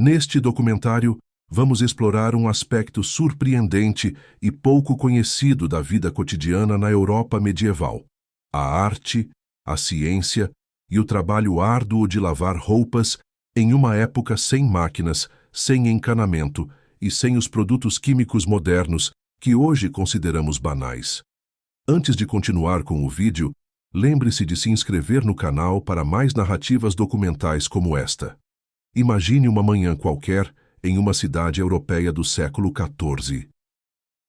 Neste documentário, vamos explorar um aspecto surpreendente e pouco conhecido da vida cotidiana na Europa medieval: a arte, a ciência e o trabalho árduo de lavar roupas em uma época sem máquinas, sem encanamento e sem os produtos químicos modernos que hoje consideramos banais. Antes de continuar com o vídeo, lembre-se de se inscrever no canal para mais narrativas documentais como esta. Imagine uma manhã qualquer em uma cidade europeia do século XIV.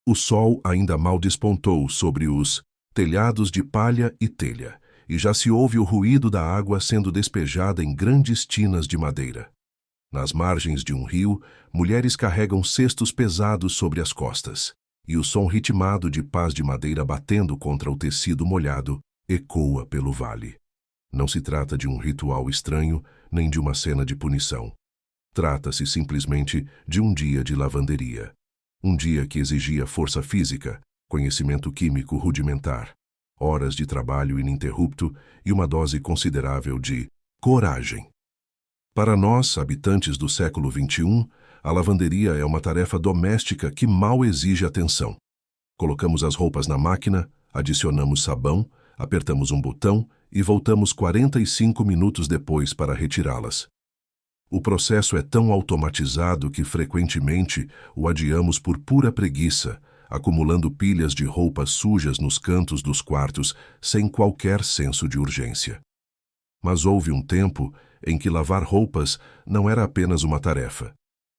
O sol ainda mal despontou sobre os telhados de palha e telha, e já se ouve o ruído da água sendo despejada em grandes tinas de madeira. Nas margens de um rio, mulheres carregam cestos pesados sobre as costas, e o som ritmado de pás de madeira batendo contra o tecido molhado ecoa pelo vale. Não se trata de um ritual estranho, nem de uma cena de punição. Trata-se simplesmente de um dia de lavanderia. Um dia que exigia força física, conhecimento químico rudimentar, horas de trabalho ininterrupto e uma dose considerável de coragem. Para nós, habitantes do século XXI, a lavanderia é uma tarefa doméstica que mal exige atenção. Colocamos as roupas na máquina, adicionamos sabão, apertamos um botão e voltamos 45 minutos depois para retirá-las. O processo é tão automatizado que frequentemente o adiamos por pura preguiça, acumulando pilhas de roupas sujas nos cantos dos quartos sem qualquer senso de urgência. Mas houve um tempo em que lavar roupas não era apenas uma tarefa.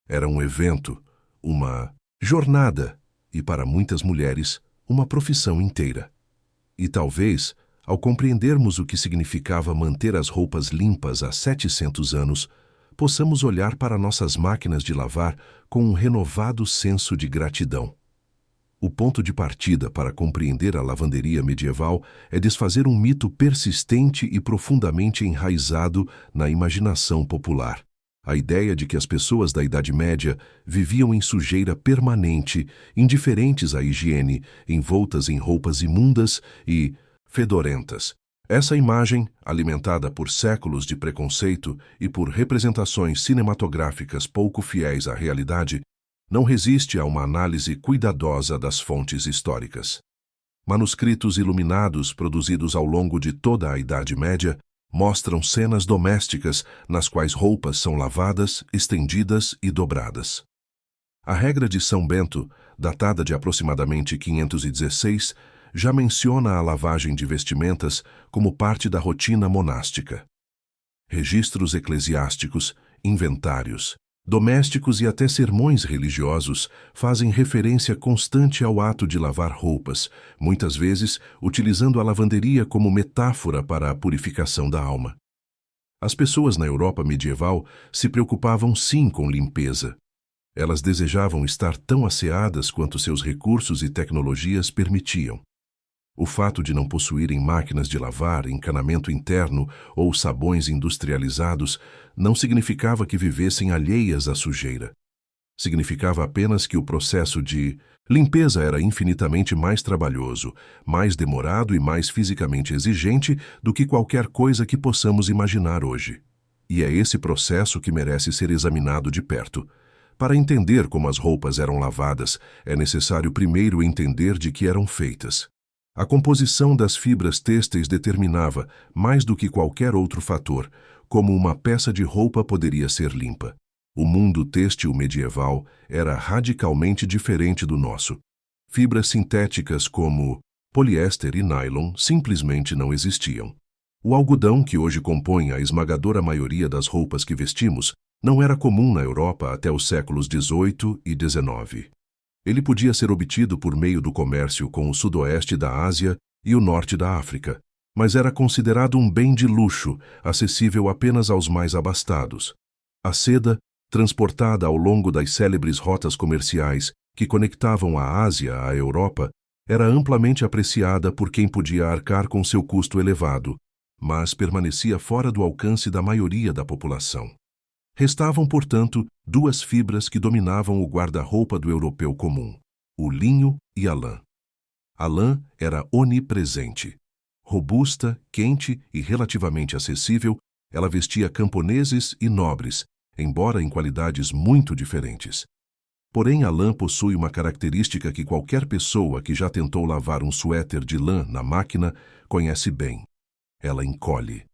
Era um evento, uma jornada e, para muitas mulheres, uma profissão inteira. E talvez, ao compreendermos o que significava manter as roupas limpas há 700 anos, possamos olhar para nossas máquinas de lavar com um renovado senso de gratidão. O ponto de partida para compreender a lavanderia medieval é desfazer um mito persistente e profundamente enraizado na imaginação popular. A ideia de que as pessoas da Idade Média viviam em sujeira permanente, indiferentes à higiene, envoltas em roupas imundas e fedorentas. Essa imagem, alimentada por séculos de preconceito e por representações cinematográficas pouco fiéis à realidade, não resiste a uma análise cuidadosa das fontes históricas. Manuscritos iluminados produzidos ao longo de toda a Idade Média mostram cenas domésticas nas quais roupas são lavadas, estendidas e dobradas. A regra de São Bento, datada de aproximadamente 516, já menciona a lavagem de vestimentas como parte da rotina monástica. Registros eclesiásticos, inventários, domésticos e até sermões religiosos fazem referência constante ao ato de lavar roupas, muitas vezes utilizando a lavanderia como metáfora para a purificação da alma. As pessoas na Europa medieval se preocupavam sim com limpeza. Elas desejavam estar tão asseadas quanto seus recursos e tecnologias permitiam. O fato de não possuírem máquinas de lavar, encanamento interno ou sabões industrializados não significava que vivessem alheias à sujeira. Significava apenas que o processo de limpeza era infinitamente mais trabalhoso, mais demorado e mais fisicamente exigente do que qualquer coisa que possamos imaginar hoje. E é esse processo que merece ser examinado de perto. Para entender como as roupas eram lavadas, é necessário primeiro entender de que eram feitas. A composição das fibras têxteis determinava, mais do que qualquer outro fator, como uma peça de roupa poderia ser limpa. O mundo têxtil medieval era radicalmente diferente do nosso. Fibras sintéticas como poliéster e nylon simplesmente não existiam. O algodão, que hoje compõe a esmagadora maioria das roupas que vestimos, não era comum na Europa até os séculos XVIII e XIX. Ele podia ser obtido por meio do comércio com o sudoeste da Ásia e o norte da África, mas era considerado um bem de luxo, acessível apenas aos mais abastados. A seda, transportada ao longo das célebres rotas comerciais que conectavam a Ásia à Europa, era amplamente apreciada por quem podia arcar com seu custo elevado, mas permanecia fora do alcance da maioria da população. Restavam, portanto, duas fibras que dominavam o guarda-roupa do europeu comum: o linho e a lã. A lã era onipresente. Robusta, quente e relativamente acessível, ela vestia camponeses e nobres, embora em qualidades muito diferentes. Porém, a lã possui uma característica que qualquer pessoa que já tentou lavar um suéter de lã na máquina conhece bem. Ela encolhe.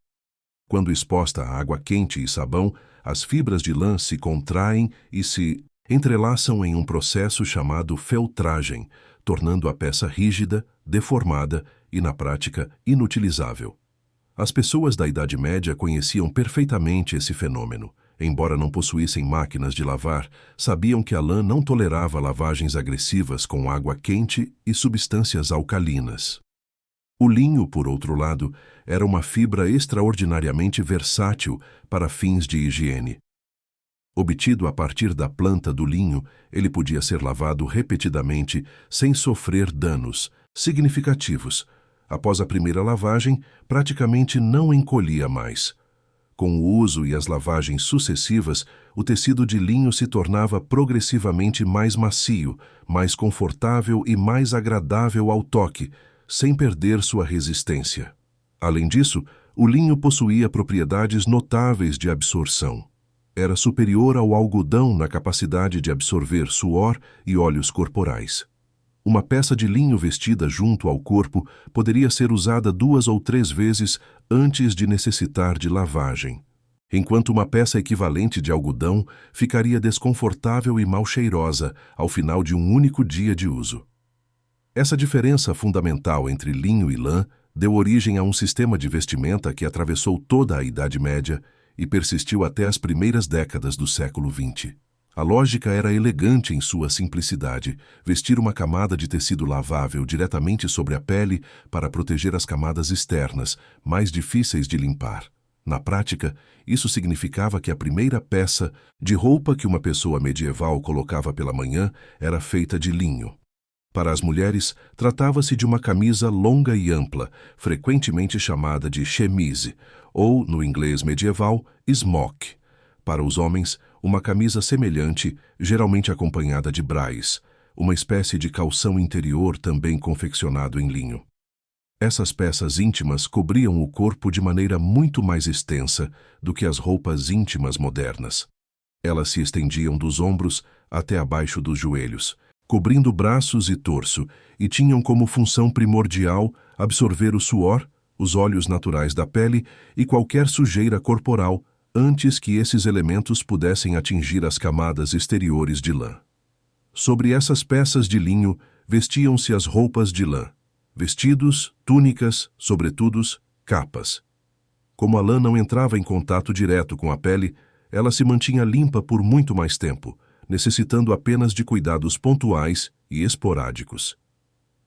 Quando exposta a água quente e sabão, as fibras de lã se contraem e se entrelaçam em um processo chamado feltragem, tornando a peça rígida, deformada e, na prática, inutilizável. As pessoas da Idade Média conheciam perfeitamente esse fenômeno. Embora não possuíssem máquinas de lavar, sabiam que a lã não tolerava lavagens agressivas com água quente e substâncias alcalinas. O linho, por outro lado, era uma fibra extraordinariamente versátil para fins de higiene. Obtido a partir da planta do linho, ele podia ser lavado repetidamente sem sofrer danos significativos. Após a primeira lavagem, praticamente não encolhia mais. Com o uso e as lavagens sucessivas, o tecido de linho se tornava progressivamente mais macio, mais confortável e mais agradável ao toque, sem perder sua resistência. Além disso, o linho possuía propriedades notáveis de absorção. Era superior ao algodão na capacidade de absorver suor e óleos corporais. Uma peça de linho vestida junto ao corpo poderia ser usada 2 ou 3 vezes antes de necessitar de lavagem, enquanto uma peça equivalente de algodão ficaria desconfortável e mal cheirosa ao final de um único dia de uso. Essa diferença fundamental entre linho e lã deu origem a um sistema de vestimenta que atravessou toda a Idade Média e persistiu até as primeiras décadas do século XX. A lógica era elegante em sua simplicidade: vestir uma camada de tecido lavável diretamente sobre a pele para proteger as camadas externas, mais difíceis de limpar. Na prática, isso significava que a primeira peça de roupa que uma pessoa medieval colocava pela manhã era feita de linho. Para as mulheres, tratava-se de uma camisa longa e ampla, frequentemente chamada de chemise, ou, no inglês medieval, smock. Para os homens, uma camisa semelhante, geralmente acompanhada de brais, uma espécie de calção interior também confeccionado em linho. Essas peças íntimas cobriam o corpo de maneira muito mais extensa do que as roupas íntimas modernas. Elas se estendiam dos ombros até abaixo dos joelhos, cobrindo braços e torso, e tinham como função primordial absorver o suor, os óleos naturais da pele e qualquer sujeira corporal, antes que esses elementos pudessem atingir as camadas exteriores de lã. Sobre essas peças de linho vestiam-se as roupas de lã: vestidos, túnicas, sobretudos, capas. Como a lã não entrava em contato direto com a pele, ela se mantinha limpa por muito mais tempo, necessitando apenas de cuidados pontuais e esporádicos.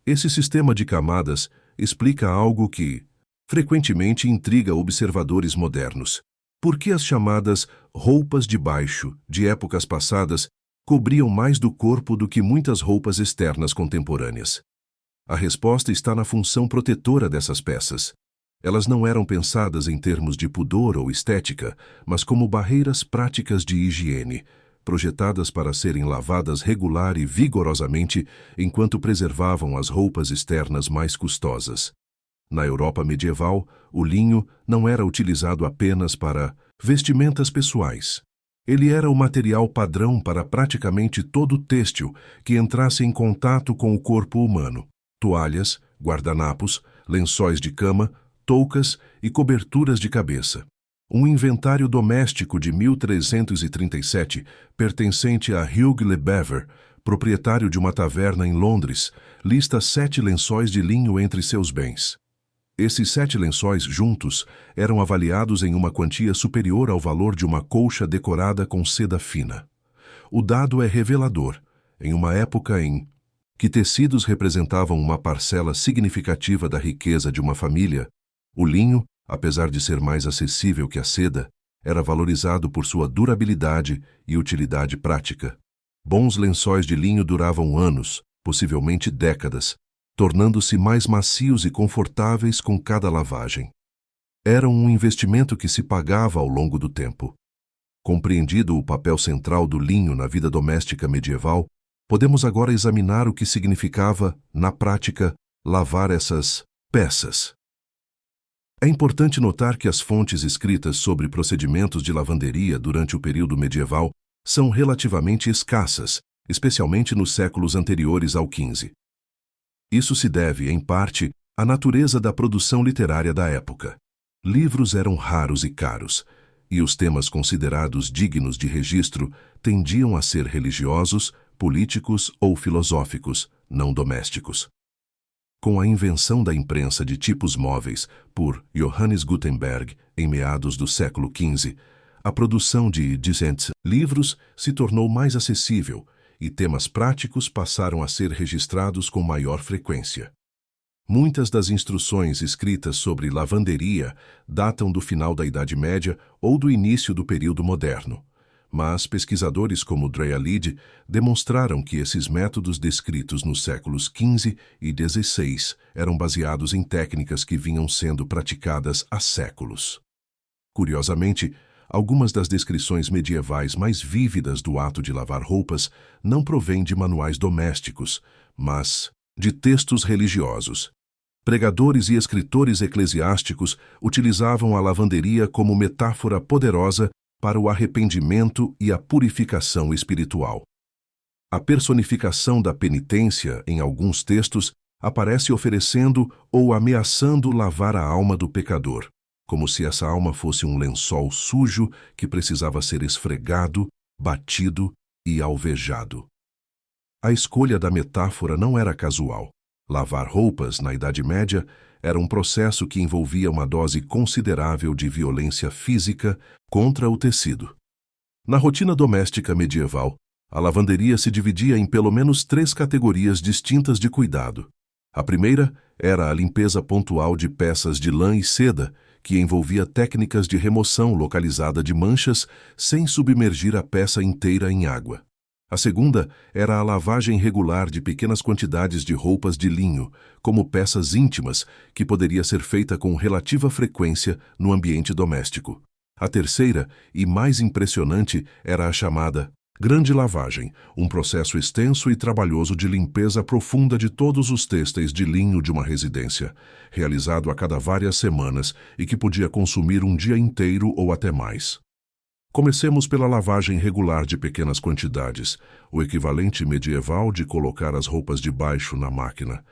Esse sistema de camadas explica algo que frequentemente intriga observadores modernos. Por que as chamadas roupas de baixo, de épocas passadas, cobriam mais do corpo do que muitas roupas externas contemporâneas? A resposta está na função protetora dessas peças. Elas não eram pensadas em termos de pudor ou estética, mas como barreiras práticas de higiene, projetadas para serem lavadas regular e vigorosamente enquanto preservavam as roupas externas mais custosas. Na Europa medieval, o linho não era utilizado apenas para vestimentas pessoais. Ele era o material padrão para praticamente todo o têxtil que entrasse em contato com o corpo humano: toalhas, guardanapos, lençóis de cama, toucas e coberturas de cabeça. Um inventário doméstico de 1337, pertencente a Hugh Le Bever, proprietário de uma taverna em Londres, lista 7 lençóis de linho entre seus bens. Esses 7 lençóis juntos eram avaliados em uma quantia superior ao valor de uma colcha decorada com seda fina. O dado é revelador, em uma época em que tecidos representavam uma parcela significativa da riqueza de uma família. O linho, apesar de ser mais acessível que a seda, era valorizado por sua durabilidade e utilidade prática. Bons lençóis de linho duravam anos, possivelmente décadas, tornando-se mais macios e confortáveis com cada lavagem. Eram um investimento que se pagava ao longo do tempo. Compreendido o papel central do linho na vida doméstica medieval, podemos agora examinar o que significava, na prática, lavar essas peças. É importante notar que as fontes escritas sobre procedimentos de lavanderia durante o período medieval são relativamente escassas, especialmente nos séculos anteriores ao XV. Isso se deve, em parte, à natureza da produção literária da época. Livros eram raros e caros, e os temas considerados dignos de registro tendiam a ser religiosos, políticos ou filosóficos, não domésticos. Com a invenção da imprensa de tipos móveis por Johannes Gutenberg em meados do século XV, a produção de decentes livros se tornou mais acessível e temas práticos passaram a ser registrados com maior frequência. Muitas das instruções escritas sobre lavanderia datam do final da Idade Média ou do início do período moderno, mas pesquisadores como Dreyer-Lide demonstraram que esses métodos descritos nos séculos XV e XVI eram baseados em técnicas que vinham sendo praticadas há séculos. Curiosamente, algumas das descrições medievais mais vívidas do ato de lavar roupas não provêm de manuais domésticos, mas de textos religiosos. Pregadores e escritores eclesiásticos utilizavam a lavanderia como metáfora poderosa para o arrependimento e a purificação espiritual. A personificação da penitência, em alguns textos, aparece oferecendo ou ameaçando lavar a alma do pecador, como se essa alma fosse um lençol sujo que precisava ser esfregado, batido e alvejado. A escolha da metáfora não era casual. Lavar roupas, na Idade Média, era um processo que envolvia uma dose considerável de violência física contra o tecido. Na rotina doméstica medieval, a lavanderia se dividia em pelo menos 3 categorias distintas de cuidado. A primeira era a limpeza pontual de peças de lã e seda, que envolvia técnicas de remoção localizada de manchas sem submergir a peça inteira em água. A segunda era a lavagem regular de pequenas quantidades de roupas de linho, como peças íntimas, que poderia ser feita com relativa frequência no ambiente doméstico. A terceira, e mais impressionante, era a chamada grande lavagem, um processo extenso e trabalhoso de limpeza profunda de todos os têxteis de linho de uma residência, realizado a cada várias semanas e que podia consumir um dia inteiro ou até mais. Comecemos pela lavagem regular de pequenas quantidades, o equivalente medieval de colocar as roupas de baixo na máquina.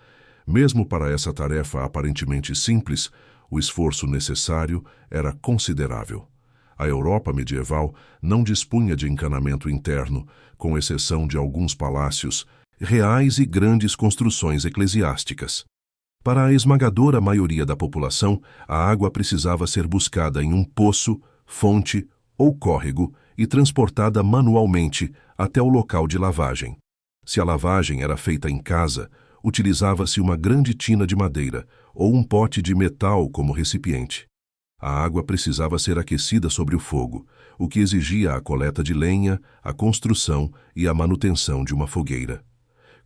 Mesmo para essa tarefa aparentemente simples, o esforço necessário era considerável. A Europa medieval não dispunha de encanamento interno, com exceção de alguns palácios, reais e grandes construções eclesiásticas. Para a esmagadora maioria da população, a água precisava ser buscada em um poço, fonte ou córrego e transportada manualmente até o local de lavagem. Se a lavagem era feita em casa, utilizava-se uma grande tina de madeira ou um pote de metal como recipiente. A água precisava ser aquecida sobre o fogo, o que exigia a coleta de lenha, a construção e a manutenção de uma fogueira.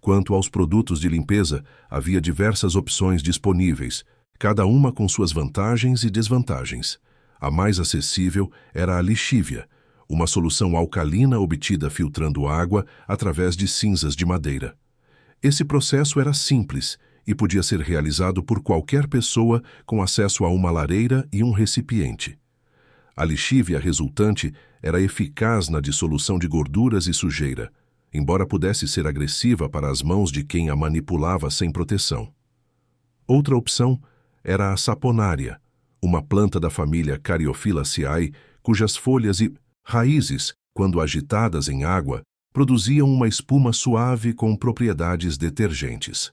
Quanto aos produtos de limpeza, havia diversas opções disponíveis, cada uma com suas vantagens e desvantagens. A mais acessível era a lixívia, uma solução alcalina obtida filtrando água através de cinzas de madeira. Esse processo era simples e podia ser realizado por qualquer pessoa com acesso a uma lareira e um recipiente. A lixívia resultante era eficaz na dissolução de gorduras e sujeira, embora pudesse ser agressiva para as mãos de quem a manipulava sem proteção. Outra opção era a saponária, uma planta da família Caryophyllaceae, cujas folhas e raízes, quando agitadas em água, produziam uma espuma suave com propriedades detergentes.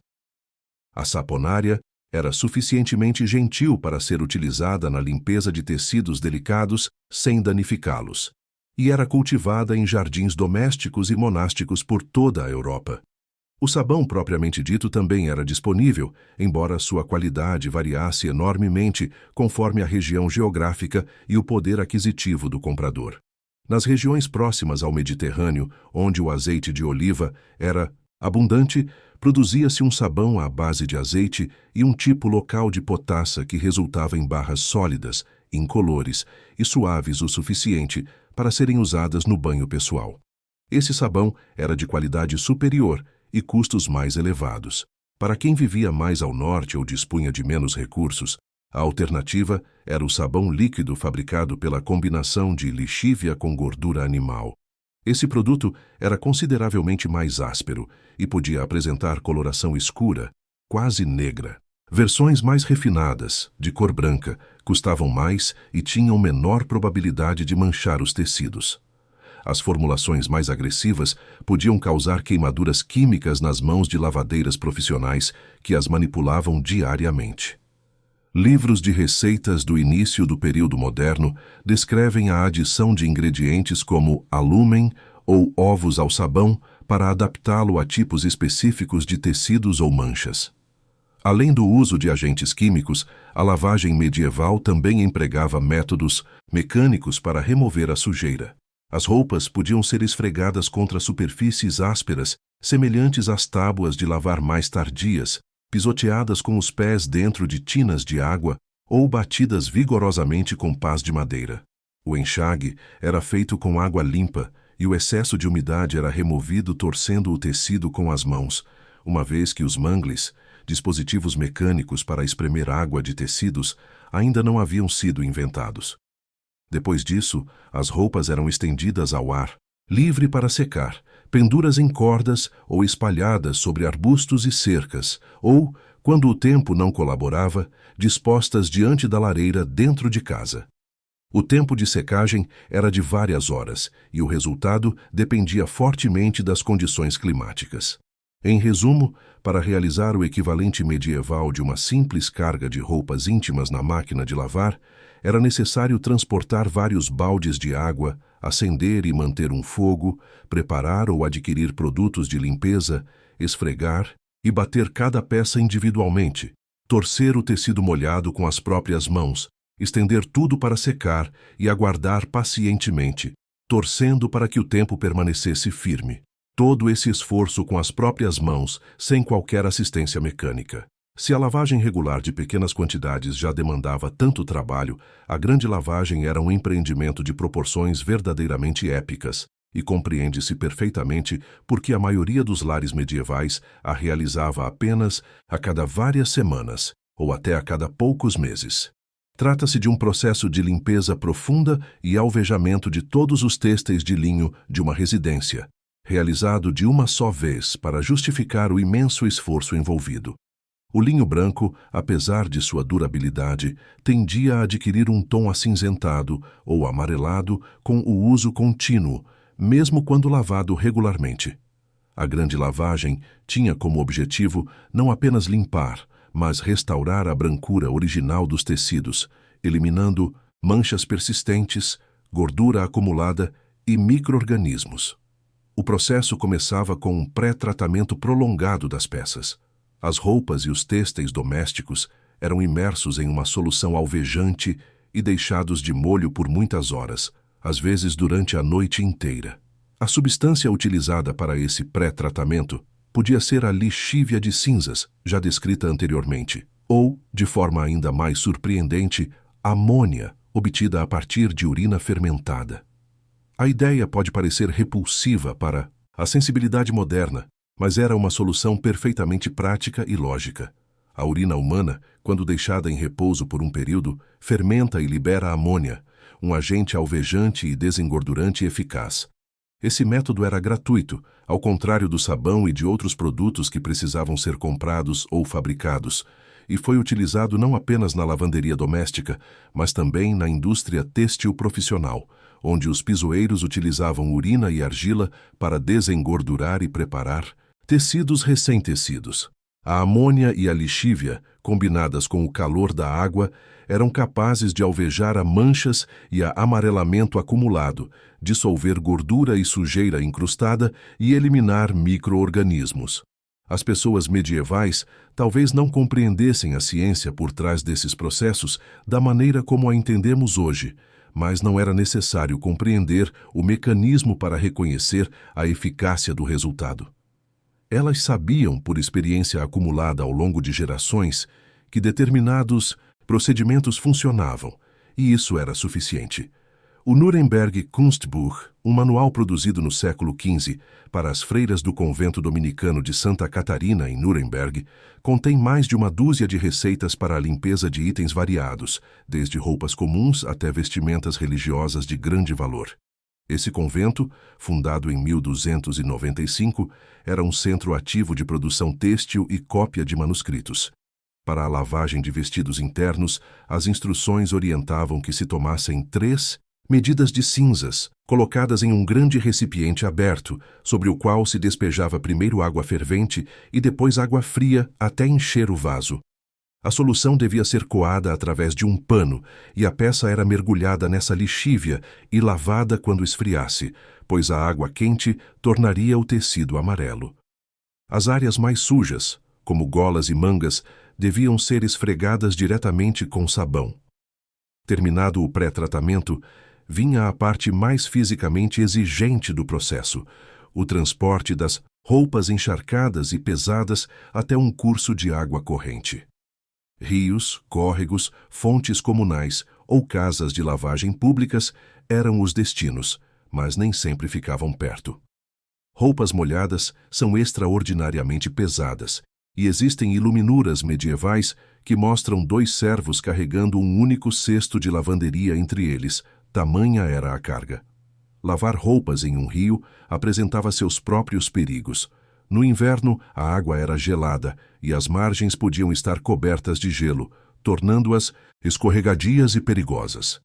A saponária era suficientemente gentil para ser utilizada na limpeza de tecidos delicados sem danificá-los, e era cultivada em jardins domésticos e monásticos por toda a Europa. O sabão propriamente dito também era disponível, embora sua qualidade variasse enormemente conforme a região geográfica e o poder aquisitivo do comprador. Nas regiões próximas ao Mediterrâneo, onde o azeite de oliva era abundante, produzia-se um sabão à base de azeite e um tipo local de potassa que resultava em barras sólidas, incolores e suaves o suficiente para serem usadas no banho pessoal. Esse sabão era de qualidade superior e custos mais elevados. Para quem vivia mais ao norte ou dispunha de menos recursos, A alternativa era o sabão líquido fabricado pela combinação de lixívia com gordura animal. Esse produto era consideravelmente mais áspero e podia apresentar coloração escura, quase negra. Versões mais refinadas, de cor branca, custavam mais e tinham menor probabilidade de manchar os tecidos. As formulações mais agressivas podiam causar queimaduras químicas nas mãos de lavadeiras profissionais que as manipulavam diariamente. Livros de receitas do início do período moderno descrevem a adição de ingredientes como alúmen ou ovos ao sabão para adaptá-lo a tipos específicos de tecidos ou manchas. Além do uso de agentes químicos, a lavagem medieval também empregava métodos mecânicos para remover a sujeira. As roupas podiam ser esfregadas contra superfícies ásperas, semelhantes às tábuas de lavar mais tardias, pisoteadas com os pés dentro de tinas de água ou batidas vigorosamente com pás de madeira. O enxágue era feito com água limpa e o excesso de umidade era removido torcendo o tecido com as mãos, uma vez que os mangles, dispositivos mecânicos para espremer água de tecidos, ainda não haviam sido inventados. Depois disso, as roupas eram estendidas ao ar, livre para secar, penduras em cordas ou espalhadas sobre arbustos e cercas, ou, quando o tempo não colaborava, dispostas diante da lareira dentro de casa. O tempo de secagem era de várias horas, e o resultado dependia fortemente das condições climáticas. Em resumo, para realizar o equivalente medieval de uma simples carga de roupas íntimas na máquina de lavar, era necessário transportar vários baldes de água, acender e manter um fogo, preparar ou adquirir produtos de limpeza, esfregar e bater cada peça individualmente, torcer o tecido molhado com as próprias mãos, estender tudo para secar e aguardar pacientemente, torcendo para que o tempo permanecesse firme. Todo esse esforço com as próprias mãos, sem qualquer assistência mecânica. Se a lavagem regular de pequenas quantidades já demandava tanto trabalho, a grande lavagem era um empreendimento de proporções verdadeiramente épicas, e compreende-se perfeitamente porque a maioria dos lares medievais a realizava apenas a cada várias semanas, ou até a cada poucos meses. Trata-se de um processo de limpeza profunda e alvejamento de todos os têxteis de linho de uma residência, realizado de uma só vez para justificar o imenso esforço envolvido. O linho branco, apesar de sua durabilidade, tendia a adquirir um tom acinzentado ou amarelado com o uso contínuo, mesmo quando lavado regularmente. A grande lavagem tinha como objetivo não apenas limpar, mas restaurar a brancura original dos tecidos, eliminando manchas persistentes, gordura acumulada e micro-organismos. O processo começava com um pré-tratamento prolongado das peças. As roupas e os têxteis domésticos eram imersos em uma solução alvejante e deixados de molho por muitas horas, às vezes durante a noite inteira. A substância utilizada para esse pré-tratamento podia ser a lixívia de cinzas, já descrita anteriormente, ou, de forma ainda mais surpreendente, a amônia, obtida a partir de urina fermentada. A ideia pode parecer repulsiva para a sensibilidade moderna, mas era uma solução perfeitamente prática e lógica. A urina humana, quando deixada em repouso por um período, fermenta e libera amônia, um agente alvejante e desengordurante eficaz. Esse método era gratuito, ao contrário do sabão e de outros produtos que precisavam ser comprados ou fabricados, e foi utilizado não apenas na lavanderia doméstica, mas também na indústria têxtil profissional, onde os pisoeiros utilizavam urina e argila para desengordurar e preparar tecidos recém-tecidos. A amônia e a lixívia, combinadas com o calor da água, eram capazes de alvejar a manchas e a amarelamento acumulado, dissolver gordura e sujeira incrustada e eliminar micro-organismos. As pessoas medievais talvez não compreendessem a ciência por trás desses processos da maneira como a entendemos hoje, mas não era necessário compreender o mecanismo para reconhecer a eficácia do resultado. Elas sabiam, por experiência acumulada ao longo de gerações, que determinados procedimentos funcionavam, e isso era suficiente. O Nuremberg Kunstbuch, um manual produzido no século XV para as freiras do convento dominicano de Santa Catarina, em Nuremberg, contém mais de uma dúzia de receitas para a limpeza de itens variados, desde roupas comuns até vestimentas religiosas de grande valor. Esse convento, fundado em 1295, era um centro ativo de produção têxtil e cópia de manuscritos. Para a lavagem de vestidos internos, as instruções orientavam que se tomassem 3 medidas de cinzas, colocadas em um grande recipiente aberto, sobre o qual se despejava primeiro água fervente e depois água fria até encher o vaso. A solução devia ser coada através de um pano, e a peça era mergulhada nessa lixívia e lavada quando esfriasse, pois a água quente tornaria o tecido amarelo. As áreas mais sujas, como golas e mangas, deviam ser esfregadas diretamente com sabão. Terminado o pré-tratamento, vinha a parte mais fisicamente exigente do processo, o transporte das roupas encharcadas e pesadas até um curso de água corrente. Rios, córregos, fontes comunais ou casas de lavagem públicas eram os destinos, mas nem sempre ficavam perto. Roupas molhadas são extraordinariamente pesadas, e existem iluminuras medievais que mostram 2 servos carregando um único cesto de lavanderia entre eles, tamanha era a carga. Lavar roupas em um rio apresentava seus próprios perigos. No inverno, a água era gelada e as margens podiam estar cobertas de gelo, tornando-as escorregadias e perigosas.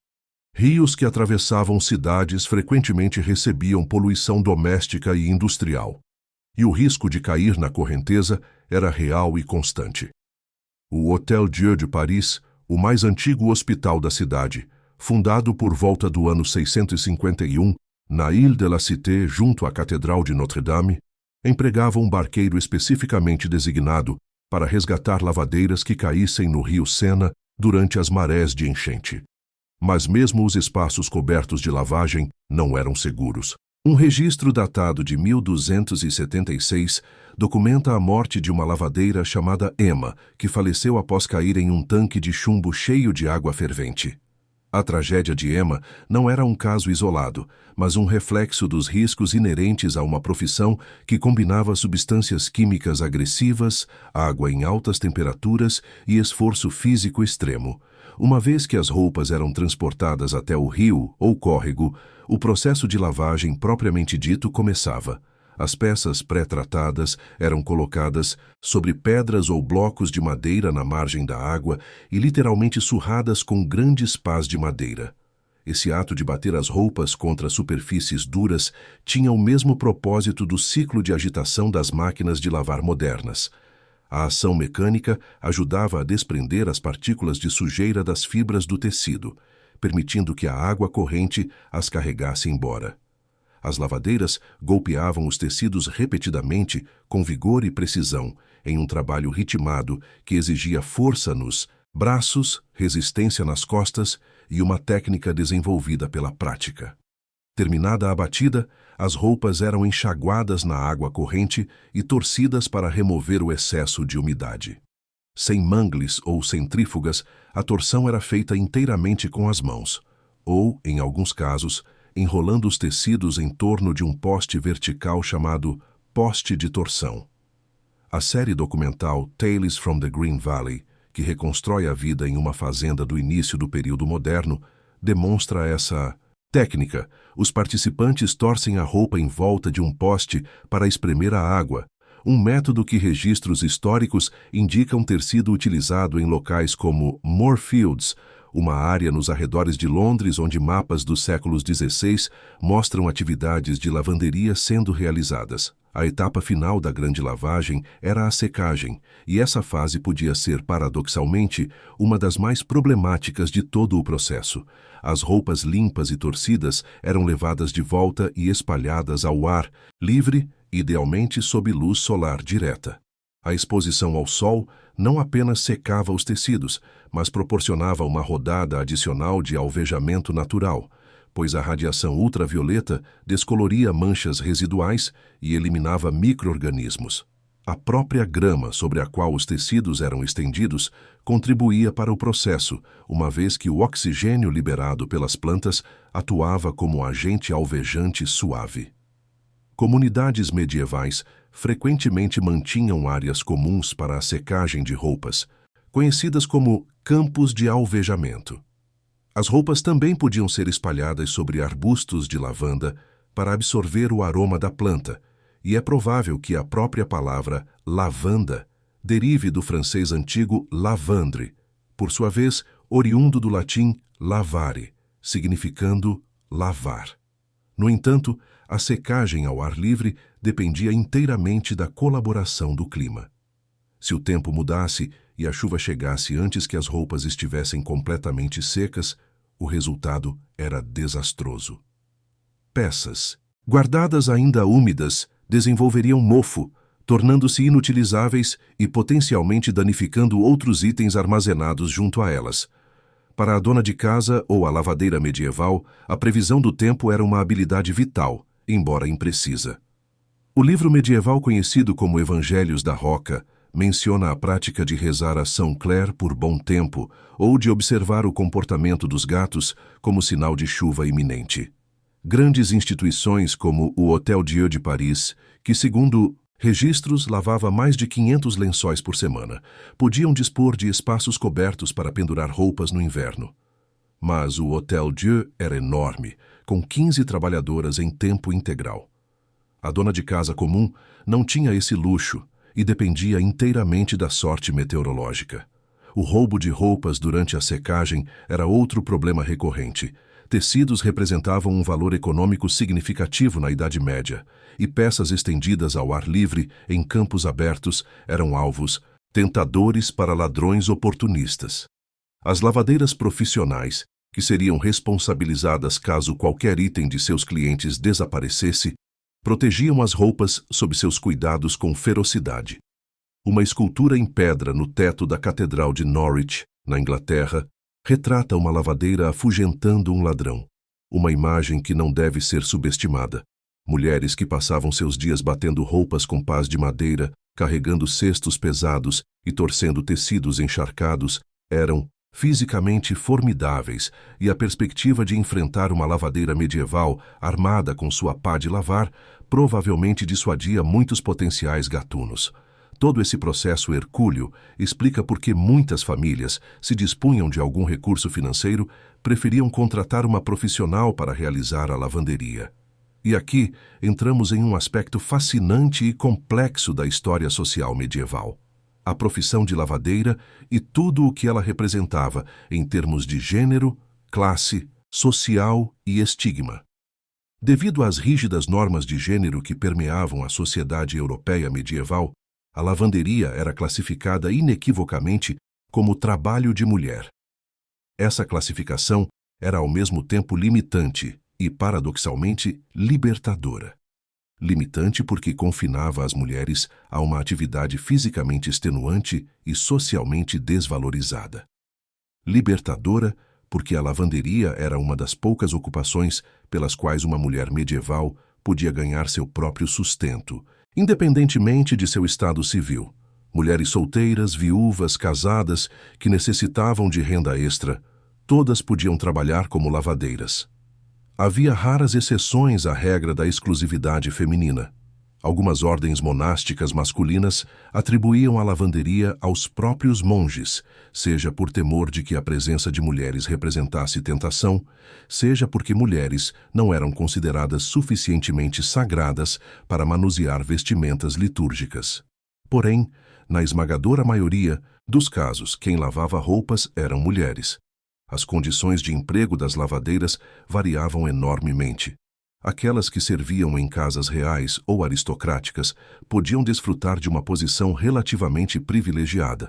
Rios que atravessavam cidades frequentemente recebiam poluição doméstica e industrial, e o risco de cair na correnteza era real e constante. O Hôtel Dieu de Paris, o mais antigo hospital da cidade, fundado por volta do ano 651, na Ile de la Cité, junto à Catedral de Notre-Dame, empregava um barqueiro especificamente designado para resgatar lavadeiras que caíssem no rio Sena durante as marés de enchente. Mas mesmo os espaços cobertos de lavagem não eram seguros. Um registro datado de 1276 documenta a morte de uma lavadeira chamada Emma, que faleceu após cair em um tanque de chumbo cheio de água fervente. A tragédia de Emma não era um caso isolado, mas um reflexo dos riscos inerentes a uma profissão que combinava substâncias químicas agressivas, água em altas temperaturas e esforço físico extremo. Uma vez que as roupas eram transportadas até o rio ou córrego, o processo de lavagem propriamente dito começava. As peças pré-tratadas eram colocadas sobre pedras ou blocos de madeira na margem da água e literalmente surradas com grandes pás de madeira. Esse ato de bater as roupas contra superfícies duras tinha o mesmo propósito do ciclo de agitação das máquinas de lavar modernas. A ação mecânica ajudava a desprender as partículas de sujeira das fibras do tecido, permitindo que a água corrente as carregasse embora. As lavadeiras golpeavam os tecidos repetidamente, com vigor e precisão, em um trabalho ritmado que exigia força nos braços, resistência nas costas e uma técnica desenvolvida pela prática. Terminada a batida, as roupas eram enxaguadas na água corrente e torcidas para remover o excesso de umidade. Sem mangles ou centrífugas, a torção era feita inteiramente com as mãos, ou, em alguns casos, enrolando os tecidos em torno de um poste vertical chamado poste de torção. A série documental Tales from the Green Valley, que reconstrói a vida em uma fazenda do início do período moderno, demonstra essa técnica. Os participantes torcem a roupa em volta de um poste para espremer a água, um método que registros históricos indicam ter sido utilizado em locais como Moorfields, uma área nos arredores de Londres onde mapas dos séculos XVI mostram atividades de lavanderia sendo realizadas. A etapa final da grande lavagem era a secagem, e essa fase podia ser, paradoxalmente, uma das mais problemáticas de todo o processo. As roupas limpas e torcidas eram levadas de volta e espalhadas ao ar livre, idealmente sob luz solar direta. A exposição ao sol não apenas secava os tecidos, mas proporcionava uma rodada adicional de alvejamento natural, pois a radiação ultravioleta descoloria manchas residuais e eliminava micro-organismos. A própria grama sobre a qual os tecidos eram estendidos contribuía para o processo, uma vez que o oxigênio liberado pelas plantas atuava como agente alvejante suave. Comunidades medievais frequentemente mantinham áreas comuns para a secagem de roupas, conhecidas como campos de alvejamento. As roupas também podiam ser espalhadas sobre arbustos de lavanda para absorver o aroma da planta, e é provável que a própria palavra lavanda derive do francês antigo lavandre, por sua vez oriundo do latim lavare, significando lavar. No entanto, a secagem ao ar livre dependia inteiramente da colaboração do clima. Se o tempo mudasse e a chuva chegasse antes que as roupas estivessem completamente secas, o resultado era desastroso. Peças, guardadas ainda úmidas, desenvolveriam mofo, tornando-se inutilizáveis e potencialmente danificando outros itens armazenados junto a elas. Para a dona de casa ou a lavadeira medieval, a previsão do tempo era uma habilidade vital, embora imprecisa. O livro medieval conhecido como Evangelhos da Roca menciona a prática de rezar a São Clare por bom tempo ou de observar o comportamento dos gatos como sinal de chuva iminente. Grandes instituições como o Hotel Dieu de Paris, que segundo registros lavava mais de 500 lençóis por semana, podiam dispor de espaços cobertos para pendurar roupas no inverno. Mas o Hotel Dieu era enorme, com 15 trabalhadoras em tempo integral. A dona de casa comum não tinha esse luxo e dependia inteiramente da sorte meteorológica. O roubo de roupas durante a secagem era outro problema recorrente. Tecidos representavam um valor econômico significativo na Idade Média, e peças estendidas ao ar livre, em campos abertos, eram alvos tentadores para ladrões oportunistas. As lavadeiras profissionais, que seriam responsabilizadas caso qualquer item de seus clientes desaparecesse, protegiam as roupas sob seus cuidados com ferocidade. Uma escultura em pedra no teto da Catedral de Norwich, na Inglaterra, retrata uma lavadeira afugentando um ladrão, uma imagem que não deve ser subestimada. Mulheres que passavam seus dias batendo roupas com pás de madeira, carregando cestos pesados e torcendo tecidos encharcados, eram fisicamente formidáveis, e a perspectiva de enfrentar uma lavadeira medieval armada com sua pá de lavar provavelmente dissuadia muitos potenciais gatunos. Todo esse processo hercúleo explica por que muitas famílias, se dispunham de algum recurso financeiro, preferiam contratar uma profissional para realizar a lavanderia. E aqui entramos em um aspecto fascinante e complexo da história social medieval: a profissão de lavadeira e tudo o que ela representava em termos de gênero, classe, social e estigma. Devido às rígidas normas de gênero que permeavam a sociedade europeia medieval, a lavanderia era classificada inequivocamente como trabalho de mulher. Essa classificação era ao mesmo tempo limitante e, paradoxalmente, libertadora. Limitante porque confinava as mulheres a uma atividade fisicamente extenuante e socialmente desvalorizada. Libertadora porque a lavanderia era uma das poucas ocupações pelas quais uma mulher medieval podia ganhar seu próprio sustento, independentemente de seu estado civil. Mulheres solteiras, viúvas, casadas, que necessitavam de renda extra, todas podiam trabalhar como lavadeiras. Havia raras exceções à regra da exclusividade feminina. Algumas ordens monásticas masculinas atribuíam a lavanderia aos próprios monges, seja por temor de que a presença de mulheres representasse tentação, seja porque mulheres não eram consideradas suficientemente sagradas para manusear vestimentas litúrgicas. Porém, na esmagadora maioria dos casos, quem lavava roupas eram mulheres. As condições de emprego das lavadeiras variavam enormemente. Aquelas que serviam em casas reais ou aristocráticas podiam desfrutar de uma posição relativamente privilegiada.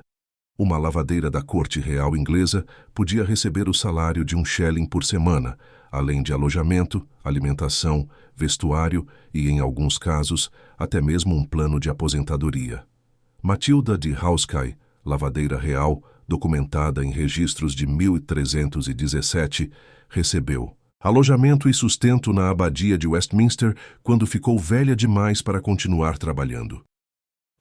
Uma lavadeira da corte real inglesa podia receber o salário de 1 shilling por semana, além de alojamento, alimentação, vestuário e, em alguns casos, até mesmo um plano de aposentadoria. Matilda de Hauskei, lavadeira real, documentada em registros de 1317, recebeu alojamento e sustento na abadia de Westminster quando ficou velha demais para continuar trabalhando.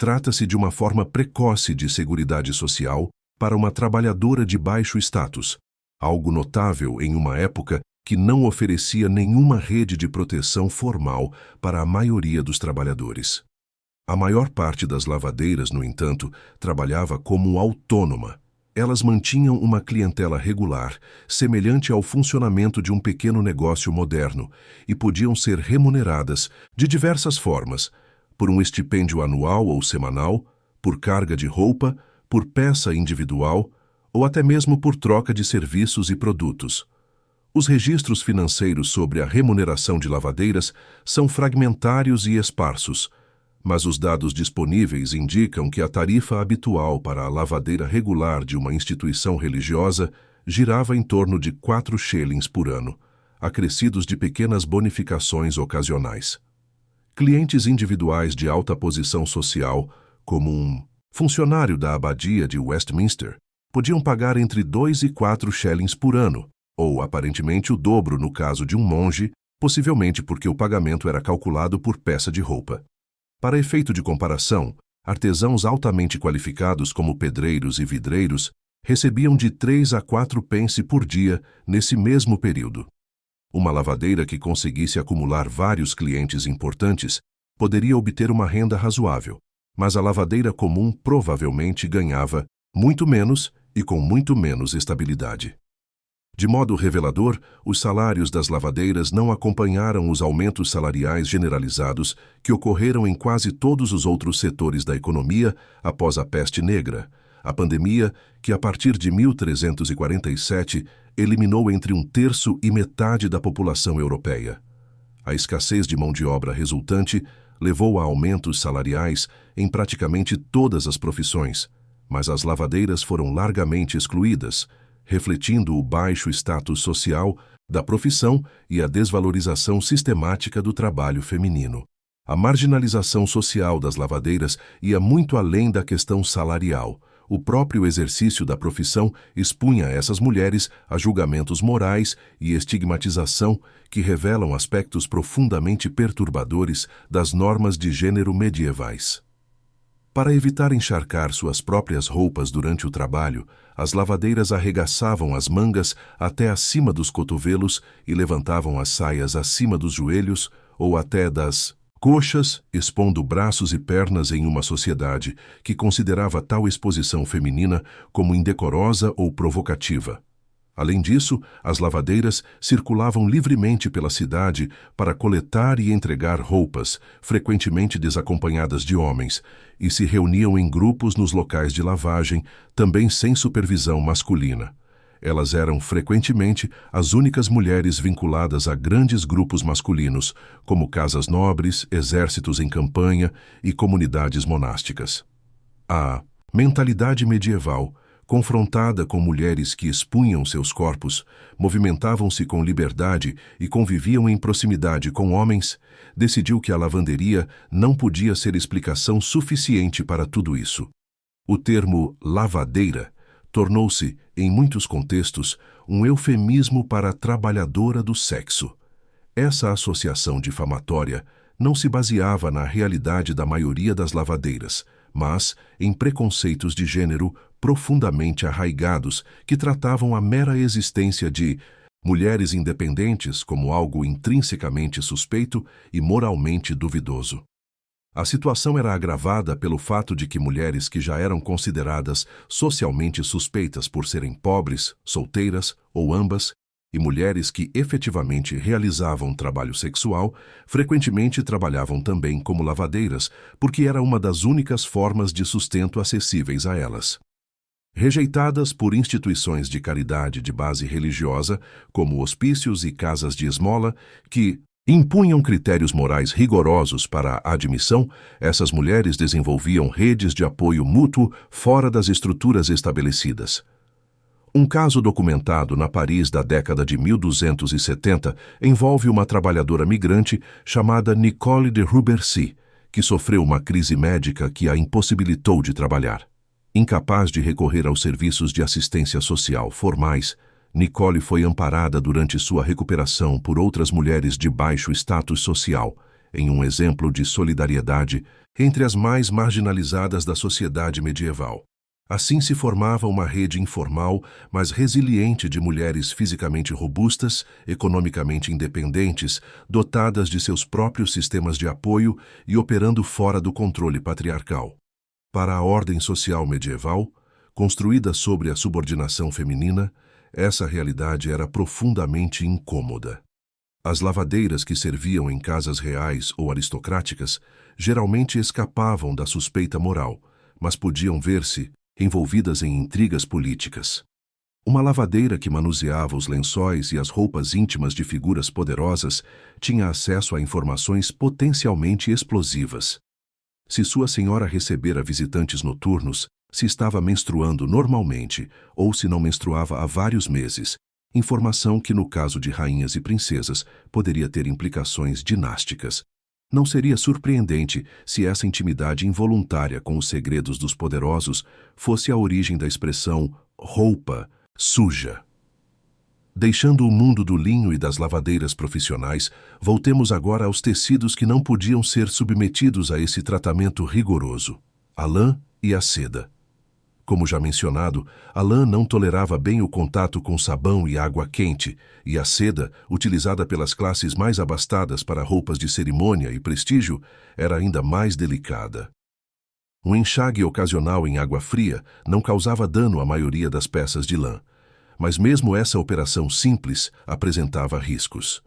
Trata-se de uma forma precoce de seguridade social para uma trabalhadora de baixo status, algo notável em uma época que não oferecia nenhuma rede de proteção formal para a maioria dos trabalhadores. A maior parte das lavadeiras, no entanto, trabalhava como autônoma. Elas mantinham uma clientela regular, semelhante ao funcionamento de um pequeno negócio moderno, e podiam ser remuneradas de diversas formas, por um estipêndio anual ou semanal, por carga de roupa, por peça individual, ou até mesmo por troca de serviços e produtos. Os registros financeiros sobre a remuneração de lavadeiras são fragmentários e esparsos, mas os dados disponíveis indicam que a tarifa habitual para a lavadeira regular de uma instituição religiosa girava em torno de 4 shillings por ano, acrescidos de pequenas bonificações ocasionais. Clientes individuais de alta posição social, como um funcionário da abadia de Westminster, podiam pagar entre 2 e 4 shillings por ano, ou aparentemente o dobro no caso de um monge, possivelmente porque o pagamento era calculado por peça de roupa. Para efeito de comparação, artesãos altamente qualificados como pedreiros e vidreiros recebiam de 3 a 4 pence por dia nesse mesmo período. Uma lavadeira que conseguisse acumular vários clientes importantes poderia obter uma renda razoável, mas a lavadeira comum provavelmente ganhava muito menos e com muito menos estabilidade. De modo revelador, os salários das lavadeiras não acompanharam os aumentos salariais generalizados que ocorreram em quase todos os outros setores da economia após a peste negra, a pandemia que, a partir de 1347, eliminou entre 1/3 e metade da população europeia. A escassez de mão de obra resultante levou a aumentos salariais em praticamente todas as profissões, mas as lavadeiras foram largamente excluídas, refletindo o baixo status social da profissão e a desvalorização sistemática do trabalho feminino. A marginalização social das lavadeiras ia muito além da questão salarial. O próprio exercício da profissão expunha essas mulheres a julgamentos morais e estigmatização que revelam aspectos profundamente perturbadores das normas de gênero medievais. Para evitar encharcar suas próprias roupas durante o trabalho, as lavadeiras arregaçavam as mangas até acima dos cotovelos e levantavam as saias acima dos joelhos ou até das coxas, expondo braços e pernas em uma sociedade que considerava tal exposição feminina como indecorosa ou provocativa. Além disso, as lavadeiras circulavam livremente pela cidade para coletar e entregar roupas, frequentemente desacompanhadas de homens, e se reuniam em grupos nos locais de lavagem, também sem supervisão masculina. Elas eram frequentemente as únicas mulheres vinculadas a grandes grupos masculinos, como casas nobres, exércitos em campanha e comunidades monásticas. A mentalidade medieval, confrontada com mulheres que expunham seus corpos, movimentavam-se com liberdade e conviviam em proximidade com homens, decidiu que a lavanderia não podia ser explicação suficiente para tudo isso. O termo lavadeira tornou-se, em muitos contextos, um eufemismo para trabalhadora do sexo. Essa associação difamatória não se baseava na realidade da maioria das lavadeiras, mas em preconceitos de gênero profundamente arraigados que tratavam a mera existência de mulheres independentes como algo intrinsecamente suspeito e moralmente duvidoso. A situação era agravada pelo fato de que mulheres que já eram consideradas socialmente suspeitas por serem pobres, solteiras ou ambas, e mulheres que efetivamente realizavam trabalho sexual, frequentemente trabalhavam também como lavadeiras, porque era uma das únicas formas de sustento acessíveis a elas. Rejeitadas por instituições de caridade de base religiosa, como hospícios e casas de esmola, que impunham critérios morais rigorosos para a admissão, essas mulheres desenvolviam redes de apoio mútuo fora das estruturas estabelecidas. Um caso documentado na Paris da década de 1270 envolve uma trabalhadora migrante chamada Nicole de Roubercy, que sofreu uma crise médica que a impossibilitou de trabalhar. Incapaz de recorrer aos serviços de assistência social formais, Nicole foi amparada durante sua recuperação por outras mulheres de baixo status social, em um exemplo de solidariedade entre as mais marginalizadas da sociedade medieval. Assim se formava uma rede informal, mas resiliente de mulheres fisicamente robustas, economicamente independentes, dotadas de seus próprios sistemas de apoio e operando fora do controle patriarcal. Para a ordem social medieval, construída sobre a subordinação feminina, essa realidade era profundamente incômoda. As lavadeiras que serviam em casas reais ou aristocráticas geralmente escapavam da suspeita moral, mas podiam ver-se envolvidas em intrigas políticas. Uma lavadeira que manuseava os lençóis e as roupas íntimas de figuras poderosas tinha acesso a informações potencialmente explosivas. Se sua senhora recebera visitantes noturnos, se estava menstruando normalmente ou se não menstruava há vários meses, informação que no caso de rainhas e princesas poderia ter implicações dinásticas. Não seria surpreendente se essa intimidade involuntária com os segredos dos poderosos fosse a origem da expressão roupa suja. Deixando o mundo do linho e das lavadeiras profissionais, voltemos agora aos tecidos que não podiam ser submetidos a esse tratamento rigoroso: a lã e a seda. Como já mencionado, a lã não tolerava bem o contato com sabão e água quente, e a seda, utilizada pelas classes mais abastadas para roupas de cerimônia e prestígio, era ainda mais delicada. Um enxágue ocasional em água fria não causava dano à maioria das peças de lã, mas mesmo essa operação simples apresentava riscos.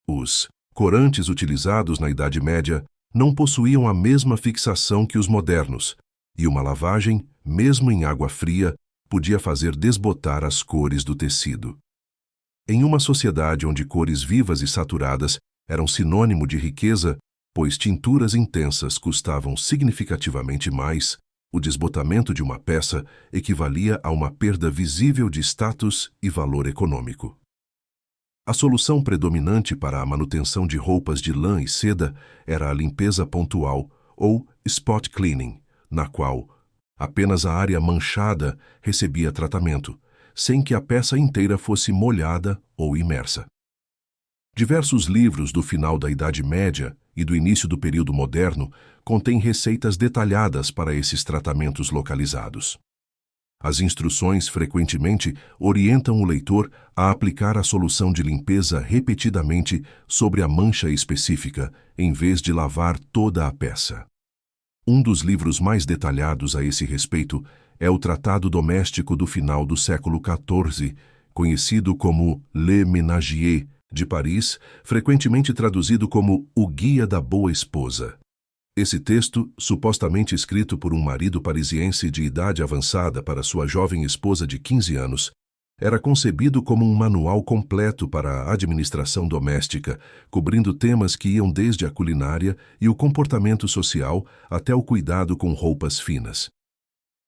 Os corantes utilizados na Idade Média não possuíam a mesma fixação que os modernos, e uma lavagem, mesmo em água fria, podia fazer desbotar as cores do tecido. Em uma sociedade onde cores vivas e saturadas eram sinônimo de riqueza, pois tinturas intensas custavam significativamente mais, o desbotamento de uma peça equivalia a uma perda visível de status e valor econômico. A solução predominante para a manutenção de roupas de lã e seda era a limpeza pontual, ou spot cleaning, na qual apenas a área manchada recebia tratamento, sem que a peça inteira fosse molhada ou imersa. Diversos livros do final da Idade Média e do início do período moderno contêm receitas detalhadas para esses tratamentos localizados. As instruções frequentemente orientam o leitor a aplicar a solução de limpeza repetidamente sobre a mancha específica, em vez de lavar toda a peça. Um dos livros mais detalhados a esse respeito é o Tratado Doméstico do final do século XIV, conhecido como Le Ménagier, de Paris, frequentemente traduzido como O Guia da Boa Esposa. Esse texto, supostamente escrito por um marido parisiense de idade avançada para sua jovem esposa de 15 anos, era concebido como um manual completo para a administração doméstica, cobrindo temas que iam desde a culinária e o comportamento social até o cuidado com roupas finas.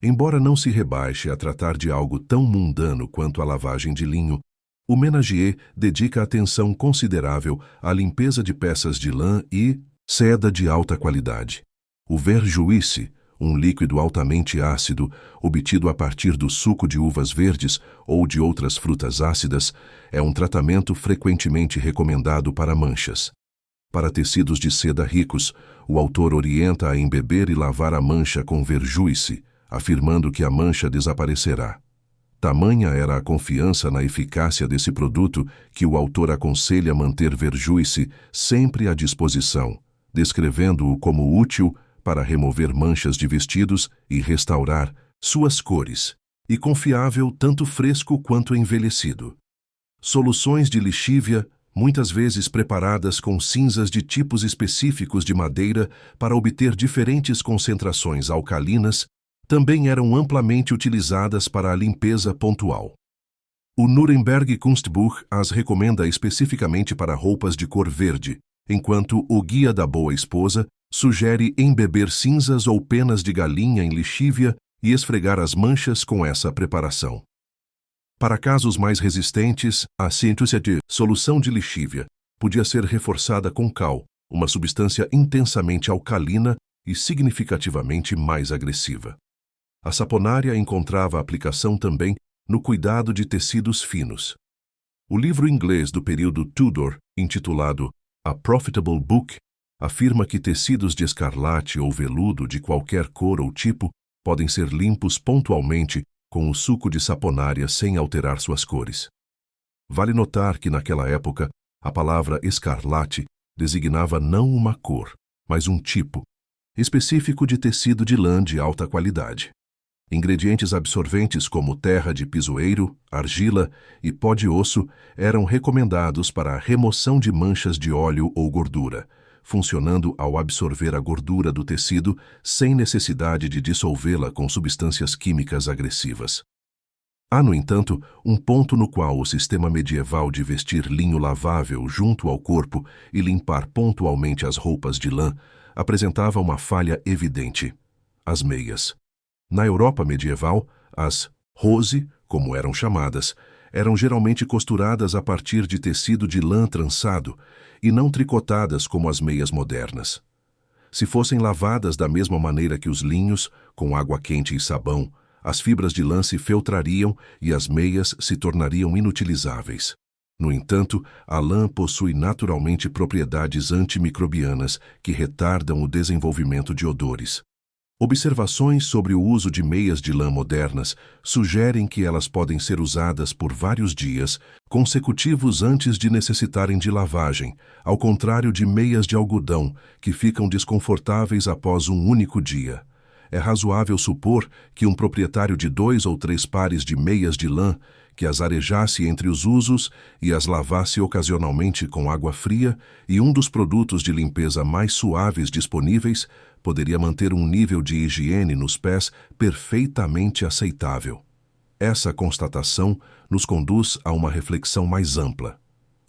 Embora não se rebaixe a tratar de algo tão mundano quanto a lavagem de linho, o Ménagier dedica atenção considerável à limpeza de peças de lã e seda de alta qualidade. O verjuice, um líquido altamente ácido, obtido a partir do suco de uvas verdes ou de outras frutas ácidas, é um tratamento frequentemente recomendado para manchas. Para tecidos de seda ricos, o autor orienta a embeber e lavar a mancha com verjuice, afirmando que a mancha desaparecerá. Tamanha era a confiança na eficácia desse produto que o autor aconselha manter verjuice sempre à disposição, descrevendo-o como útil para remover manchas de vestidos e restaurar suas cores, e confiável tanto fresco quanto envelhecido. Soluções de lixívia, muitas vezes preparadas com cinzas de tipos específicos de madeira para obter diferentes concentrações alcalinas, também eram amplamente utilizadas para a limpeza pontual. O Nuremberg Kunstbuch as recomenda especificamente para roupas de cor verde, enquanto o Guia da Boa Esposa sugere embeber cinzas ou penas de galinha em lixívia e esfregar as manchas com essa preparação. Para casos mais resistentes, a ciência de solução de lixívia podia ser reforçada com cal, uma substância intensamente alcalina e significativamente mais agressiva. A saponária encontrava aplicação também no cuidado de tecidos finos. O livro inglês do período Tudor, intitulado A Profitable Book, afirma que tecidos de escarlate ou veludo de qualquer cor ou tipo podem ser limpos pontualmente com o suco de saponária sem alterar suas cores. Vale notar que naquela época a palavra escarlate designava não uma cor, mas um tipo específico de tecido de lã de alta qualidade. Ingredientes absorventes como terra de pisoeiro, argila e pó de osso eram recomendados para a remoção de manchas de óleo ou gordura, funcionando ao absorver a gordura do tecido sem necessidade de dissolvê-la com substâncias químicas agressivas. Há, no entanto, um ponto no qual o sistema medieval de vestir linho lavável junto ao corpo e limpar pontualmente as roupas de lã apresentava uma falha evidente: as meias. Na Europa medieval, as hose, como eram chamadas, eram geralmente costuradas a partir de tecido de lã trançado e não tricotadas como as meias modernas. Se fossem lavadas da mesma maneira que os linhos, com água quente e sabão, as fibras de lã se feltrariam e as meias se tornariam inutilizáveis. No entanto, a lã possui naturalmente propriedades antimicrobianas que retardam o desenvolvimento de odores. Observações sobre o uso de meias de lã modernas sugerem que elas podem ser usadas por vários dias consecutivos antes de necessitarem de lavagem, ao contrário de meias de algodão, que ficam desconfortáveis após um único dia. É razoável supor que um proprietário de 2 ou 3 pares de meias de lã, que as arejasse entre os usos e as lavasse ocasionalmente com água fria e um dos produtos de limpeza mais suaves disponíveis, poderia manter um nível de higiene nos pés perfeitamente aceitável. Essa constatação nos conduz a uma reflexão mais ampla.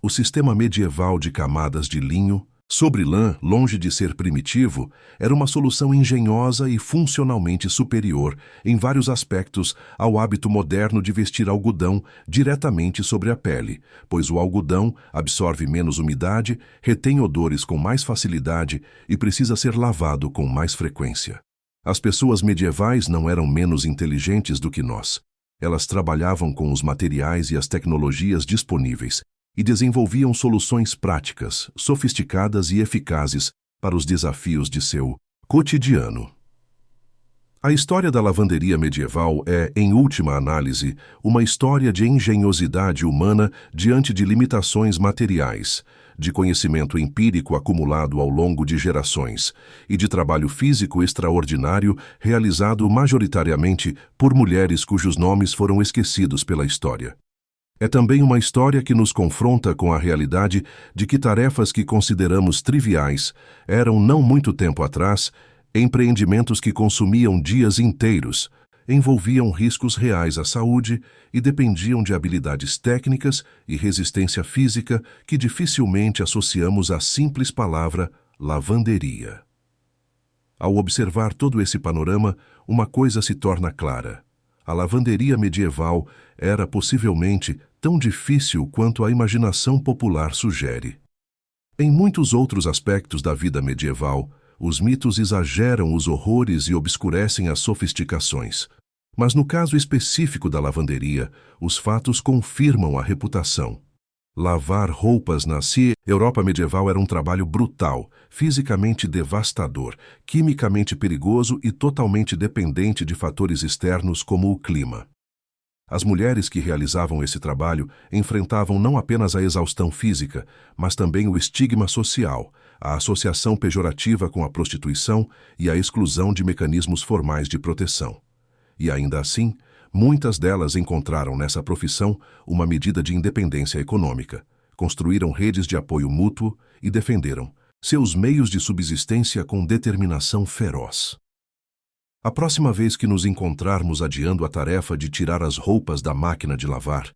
O sistema medieval de camadas de linho sobre lã, longe de ser primitivo, era uma solução engenhosa e funcionalmente superior, em vários aspectos, ao hábito moderno de vestir algodão diretamente sobre a pele, pois o algodão absorve menos umidade, retém odores com mais facilidade e precisa ser lavado com mais frequência. As pessoas medievais não eram menos inteligentes do que nós. Elas trabalhavam com os materiais e as tecnologias disponíveis, e desenvolviam soluções práticas, sofisticadas e eficazes para os desafios de seu cotidiano. A história da lavanderia medieval é, em última análise, uma história de engenhosidade humana diante de limitações materiais, de conhecimento empírico acumulado ao longo de gerações e de trabalho físico extraordinário realizado majoritariamente por mulheres cujos nomes foram esquecidos pela história. É também uma história que nos confronta com a realidade de que tarefas que consideramos triviais eram, não muito tempo atrás, empreendimentos que consumiam dias inteiros, envolviam riscos reais à saúde e dependiam de habilidades técnicas e resistência física que dificilmente associamos à simples palavra lavanderia. Ao observar todo esse panorama, uma coisa se torna clara. A lavanderia medieval era possivelmente tão difícil quanto a imaginação popular sugere. Em muitos outros aspectos da vida medieval, os mitos exageram os horrores e obscurecem as sofisticações. Mas no caso específico da lavanderia, os fatos confirmam a reputação. Lavar roupas na Europa medieval era um trabalho brutal, fisicamente devastador, quimicamente perigoso e totalmente dependente de fatores externos como o clima. As mulheres que realizavam esse trabalho enfrentavam não apenas a exaustão física, mas também o estigma social, a associação pejorativa com a prostituição e a exclusão de mecanismos formais de proteção. E ainda assim, muitas delas encontraram nessa profissão uma medida de independência econômica, construíram redes de apoio mútuo e defenderam seus meios de subsistência com determinação feroz. A próxima vez que nos encontrarmos adiando a tarefa de tirar as roupas da máquina de lavar,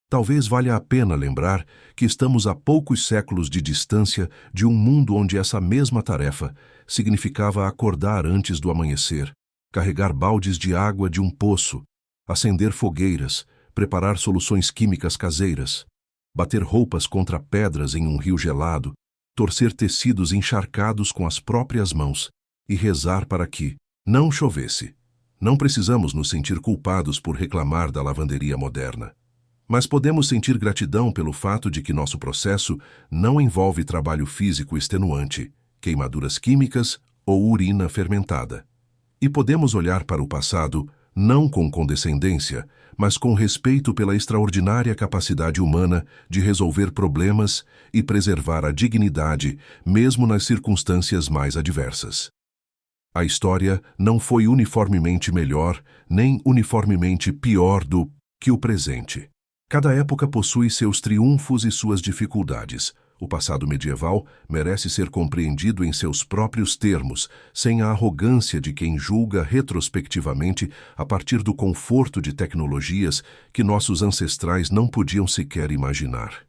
talvez valha a pena lembrar que estamos a poucos séculos de distância de um mundo onde essa mesma tarefa significava acordar antes do amanhecer, carregar baldes de água de um poço, acender fogueiras, preparar soluções químicas caseiras, bater roupas contra pedras em um rio gelado, torcer tecidos encharcados com as próprias mãos e rezar para que não chovesse. Não precisamos nos sentir culpados por reclamar da lavanderia moderna. Mas podemos sentir gratidão pelo fato de que nosso processo não envolve trabalho físico extenuante, queimaduras químicas ou urina fermentada. E podemos olhar para o passado não com condescendência, mas com respeito pela extraordinária capacidade humana de resolver problemas e preservar a dignidade, mesmo nas circunstâncias mais adversas. A história não foi uniformemente melhor, nem uniformemente pior do que o presente. Cada época possui seus triunfos e suas dificuldades. O passado medieval merece ser compreendido em seus próprios termos, sem a arrogância de quem julga retrospectivamente a partir do conforto de tecnologias que nossos ancestrais não podiam sequer imaginar.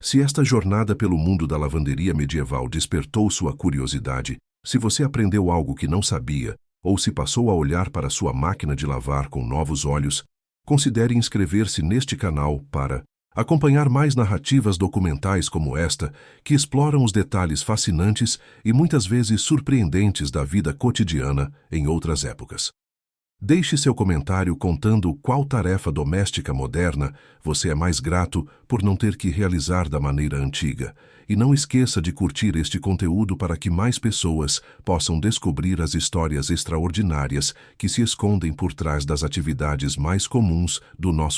Se esta jornada pelo mundo da lavanderia medieval despertou sua curiosidade, se você aprendeu algo que não sabia, ou se passou a olhar para sua máquina de lavar com novos olhos, considere inscrever-se neste canal para acompanhar mais narrativas documentais como esta, que exploram os detalhes fascinantes e muitas vezes surpreendentes da vida cotidiana em outras épocas. Deixe seu comentário contando qual tarefa doméstica moderna você é mais grato por não ter que realizar da maneira antiga. E não esqueça de curtir este conteúdo para que mais pessoas possam descobrir as histórias extraordinárias que se escondem por trás das atividades mais comuns do nosso